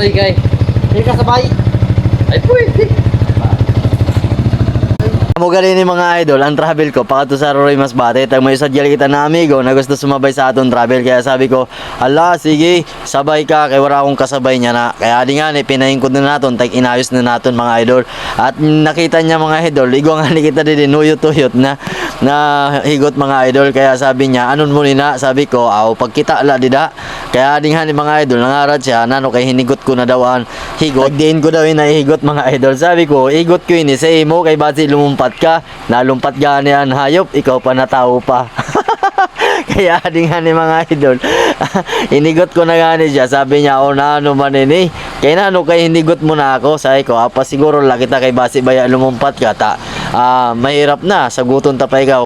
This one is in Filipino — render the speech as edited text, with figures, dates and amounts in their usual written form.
Roy kay. Hindi ka sabay. Ay pwede. Mo gali ni mga idol, ang travel ko pakato sa Roy Masbate. Tag may sadyal kita na amigo na gusto sumabay sa aton travel. Kaya sabi ko, ala sige, sabay ka kay wala akong kasabay niya na. Kaya di nga ni pinahingkod na naton, tag inayos na naton mga idol. At nakita niya mga idol, igwa nga ni kita din uyot-uyot na higot mga idol. Kaya sabi niya, anon mo nina? Sabi ko, aw pagkita la dida. Kaya di nga ni mga idol, nangarad siya nano kay hinigot ko na dawaan higot. Diin ko daw inahigot mga idol. Sabi ko, igot ko ini sa imo kay basi lumumpat ka, nalumpat gani an hayop, ikaw pa natao pa. Kaya di nga ni mga idol, inigot ko na gani siya. Sabi niya, o na ano man ini, kaya na ano kay hinigot mo na ako. Sabi ko, apa siguro lang kita kay basi baya lumumpat ka ta, mahirap na, saguton ta pa ikaw.